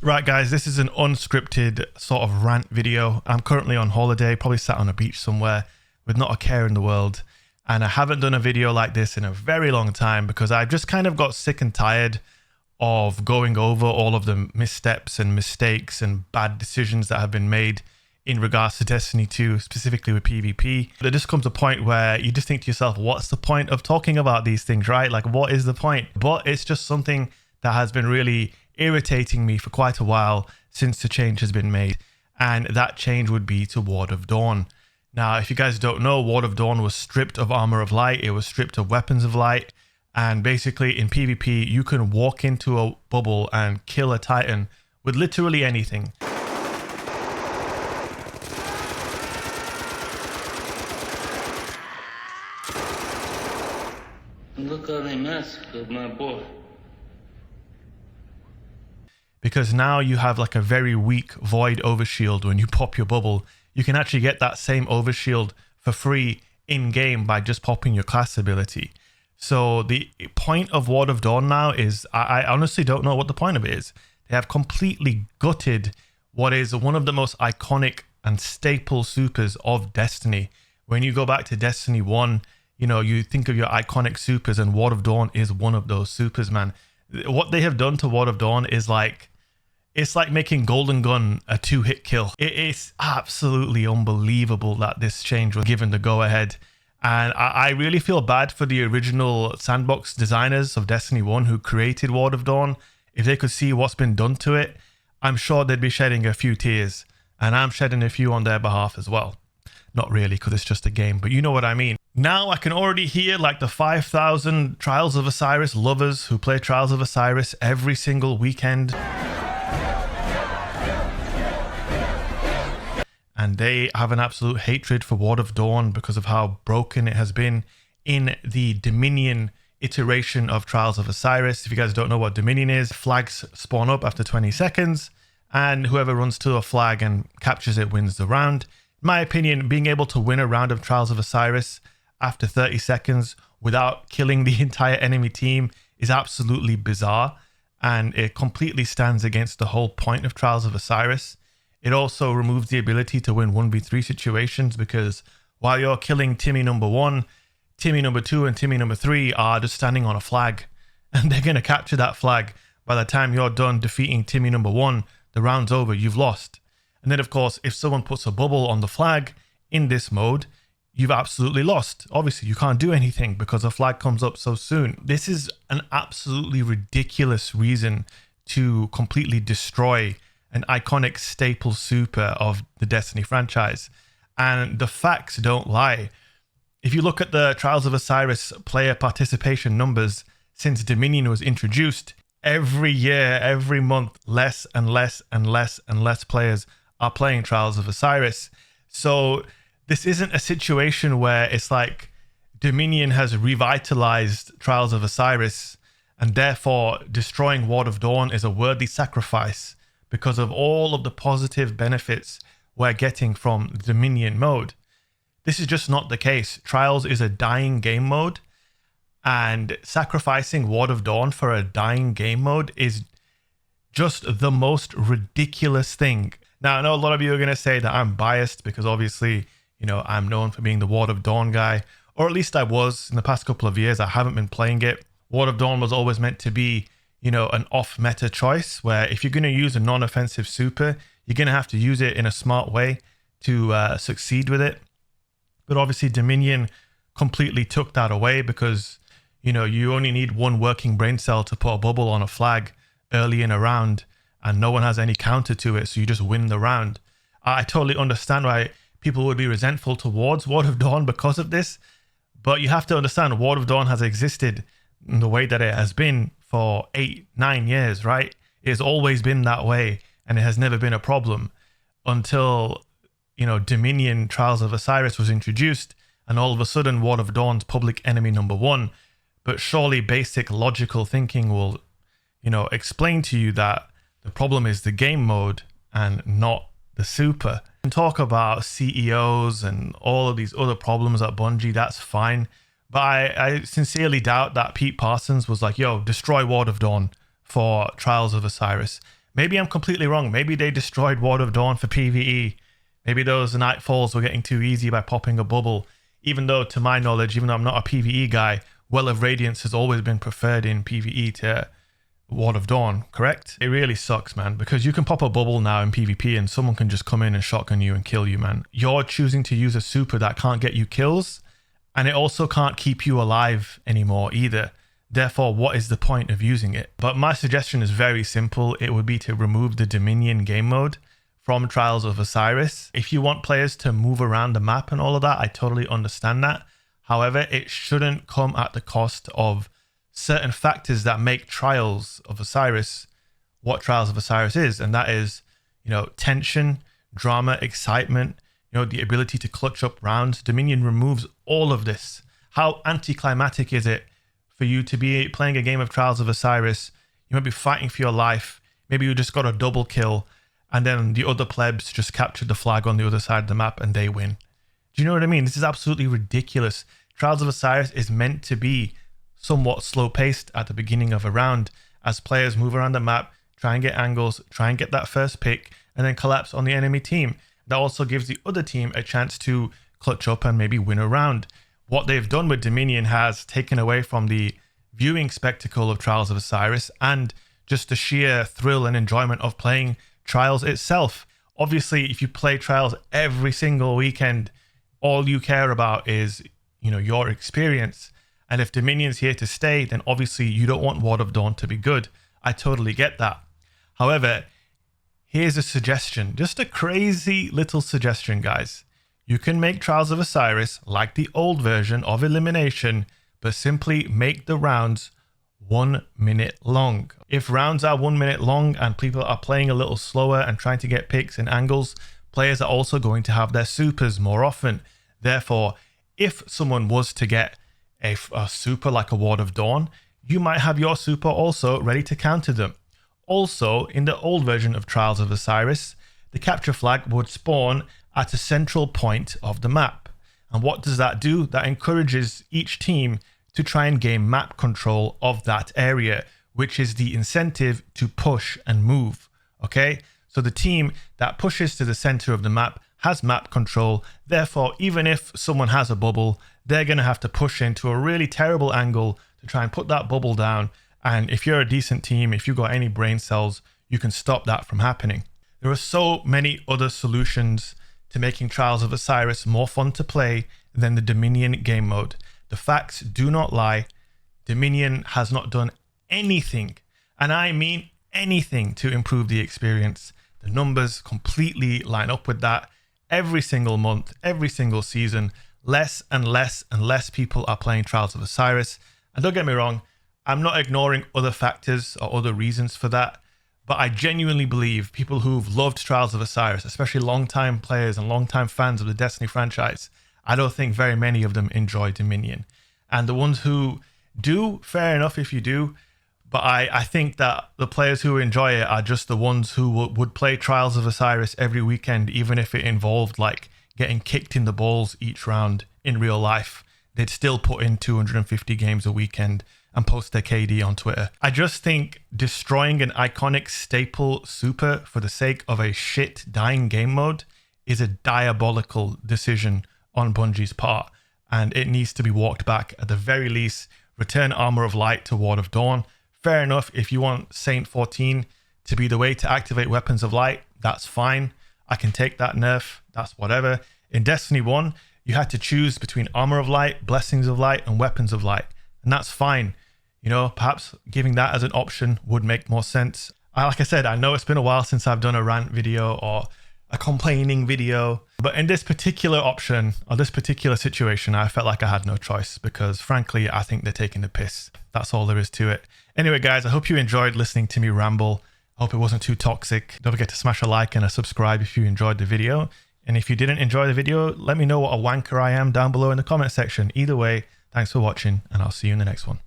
Right guys, this is an unscripted sort of rant video. I'm currently on holiday, probably sat on a beach somewhere with not a care in the world. And I haven't done a video like this in a very long time because I just kind of got sick and tired of going over all of the missteps and mistakes and bad decisions that have been made in regards to Destiny 2, specifically with PvP. There just comes a point where you just think to yourself, what's the point of talking about these things, right? Like, what is the point? But it's just something that has been really irritating me for quite a while since the change has been made, and that change would be to Ward of Dawn. Now, if you guys don't know, Ward of Dawn was stripped of Armor of Light, it was stripped of Weapons of Light, and basically in PvP you can walk into a bubble and kill a Titan with literally anything. Look how they massacred my boy. Because now you have like a very weak void overshield. When you pop your bubble, you can actually get that same overshield for free in game by just popping your class ability. So the point of Ward of Dawn now is, I honestly don't know what the point of it is. They have completely gutted what is one of the most iconic and staple supers of Destiny. When you go back to Destiny 1, you know, you think of your iconic supers, and Ward of Dawn is one of those supers, man. What they have done to Ward of Dawn is like, it's like making Golden Gun a 2-hit kill. It is absolutely unbelievable that this change was given the go-ahead. And I really feel bad for the original sandbox designers of Destiny 1 who created Ward of Dawn. If they could see what's been done to it, I'm sure they'd be shedding a few tears. And I'm shedding a few on their behalf as well. Not really, because it's just a game, but you know what I mean. Now I can already hear like the 5,000 Trials of Osiris lovers who play Trials of Osiris every single weekend. And they have an absolute hatred for Ward of Dawn because of how broken it has been in the Dominion iteration of Trials of Osiris. If you guys don't know what Dominion is, flags spawn up after 20 seconds, and whoever runs to a flag and captures it wins the round. In my opinion, being able to win a round of Trials of Osiris after 30 seconds without killing the entire enemy team is absolutely bizarre, and it completely stands against the whole point of Trials of Osiris. It also removes the ability to win 1v3 situations, because while you're killing Timmy number 1, Timmy number 2 and Timmy number 3 are just standing on a flag, and they're going to capture that flag. By the time you're done defeating Timmy number 1, the round's over, you've lost. And then of course, if someone puts a bubble on the flag in this mode, you've absolutely lost. Obviously, you can't do anything because the flag comes up so soon. This is an absolutely ridiculous reason to completely destroy an iconic staple super of the Destiny franchise. And the facts don't lie. If you look at the Trials of Osiris player participation numbers since Dominion was introduced, every year, every month, less and less and less and less players are playing Trials of Osiris. So this isn't a situation where it's like Dominion has revitalized Trials of Osiris and therefore destroying Ward of Dawn is a worthy sacrifice because of all of the positive benefits we're getting from the Dominion mode. This is just not the case. Trials is a dying game mode, and sacrificing Ward of Dawn for a dying game mode is just the most ridiculous thing. Now, I know a lot of you are going to say that I'm biased because obviously, you know, I'm known for being the Ward of Dawn guy, or at least I was in the past couple of years. I haven't been playing it. Ward of Dawn was always meant to be, you know, an off-meta choice where if you're going to use a non-offensive super, you're going to have to use it in a smart way to succeed with it. But obviously Dominion completely took that away because, you know, you only need one working brain cell to put a bubble on a flag early in a round and no one has any counter to it, so you just win the round. I totally understand why people would be resentful towards Ward of Dawn because of this, but you have to understand Ward of Dawn has existed in the way that it has been for 8-9 years, right? It's always been that way and it has never been a problem until, you know, Dominion Trials of Osiris was introduced and all of a sudden Ward of Dawn's public enemy number 1. But surely basic logical thinking will, you know, explain to you that the problem is the game mode and not the super. You can talk about CEOs and all of these other problems at Bungie, that's fine. But I sincerely doubt that Pete Parsons was like, yo, destroy Ward of Dawn for Trials of Osiris. Maybe I'm completely wrong. Maybe they destroyed Ward of Dawn for PvE. Maybe those nightfalls were getting too easy by popping a bubble. Even though, to my knowledge, even though I'm not a PvE guy, Well of Radiance has always been preferred in PvE to Ward of Dawn, correct? It really sucks, man, because you can pop a bubble now in PvP and someone can just come in and shotgun you and kill you, man. You're choosing to use a super that can't get you kills, and it also can't keep you alive anymore either. Therefore, what is the point of using it? But my suggestion is very simple. It would be to remove the Dominion game mode from Trials of Osiris. If you want players to move around the map and all of that, I totally understand that. However, it shouldn't come at the cost of certain factors that make Trials of Osiris what Trials of Osiris is. And that is, tension, drama, excitement, the ability to clutch up rounds. Dominion removes all of this. How anticlimactic is it for you to be playing a game of Trials of Osiris? You might be fighting for your life. Maybe you just got a double kill and then the other plebs just captured the flag on the other side of the map and they win. Do you know what I mean? This is absolutely ridiculous. Trials of Osiris is meant to be somewhat slow-paced at the beginning of a round as players move around the map, try and get angles, try and get that first pick, and then collapse on the enemy team. That also gives the other team a chance to clutch up and maybe win a round. What they've done with Dominion has taken away from the viewing spectacle of Trials of Osiris and just the sheer thrill and enjoyment of playing Trials itself. Obviously, if you play Trials every single weekend, all you care about is, your experience. And if Dominion's here to stay, then obviously you don't want Ward of Dawn to be good. I totally get that. However, here's a suggestion, just a crazy little suggestion, guys. You can make Trials of Osiris like the old version of Elimination, but simply make the rounds 1 minute long. If rounds are 1 minute long and people are playing a little slower and trying to get picks and angles, players are also going to have their supers more often. Therefore, if someone was to get a super like a Ward of Dawn, you might have your super also ready to counter them. Also, in the old version of Trials of Osiris, the capture flag would spawn at a central point of the map. And what does that do? That encourages each team to try and gain map control of that area, which is the incentive to push and move. Okay? So the team that pushes to the center of the map has map control. Therefore, even if someone has a bubble, they're going to have to push into a really terrible angle to try and put that bubble down. And if you're a decent team, if you've got any brain cells, you can stop that from happening. There are so many other solutions to making Trials of Osiris more fun to play than the Dominion game mode. The facts do not lie. Dominion has not done anything, and I mean anything, to improve the experience. The numbers completely line up with that. Every single month, every single season, less and less and less people are playing Trials of Osiris. And don't get me wrong, I'm not ignoring other factors or other reasons for that, but I genuinely believe people who've loved Trials of Osiris, especially long-time players and long-time fans of the Destiny franchise, I don't think very many of them enjoy Dominion. And the ones who do, fair enough if you do, but I think that the players who enjoy it are just the ones who would play Trials of Osiris every weekend, even if it involved like getting kicked in the balls each round in real life. They'd still put in 250 games a weekend and post their KD on Twitter. I just think destroying an iconic staple super for the sake of a shit dying game mode is a diabolical decision on Bungie's part, and it needs to be walked back. At the very least, return Armor of Light to Ward of Dawn. Fair enough, if you want Saint 14 to be the way to activate Weapons of Light, that's fine. I can take that nerf, that's whatever. In Destiny 1, you had to choose between Armor of Light, Blessings of Light, and Weapons of Light, and that's fine. Perhaps giving that as an option would make more sense. Like I said, I know it's been a while since I've done a rant video or a complaining video, but in this particular option or this particular situation, I felt like I had no choice because frankly, I think they're taking the piss. That's all there is to it. Anyway, guys, I hope you enjoyed listening to me ramble. I hope it wasn't too toxic. Don't forget to smash a like and a subscribe if you enjoyed the video. And if you didn't enjoy the video, let me know what a wanker I am down below in the comment section. Either way, thanks for watching and I'll see you in the next one.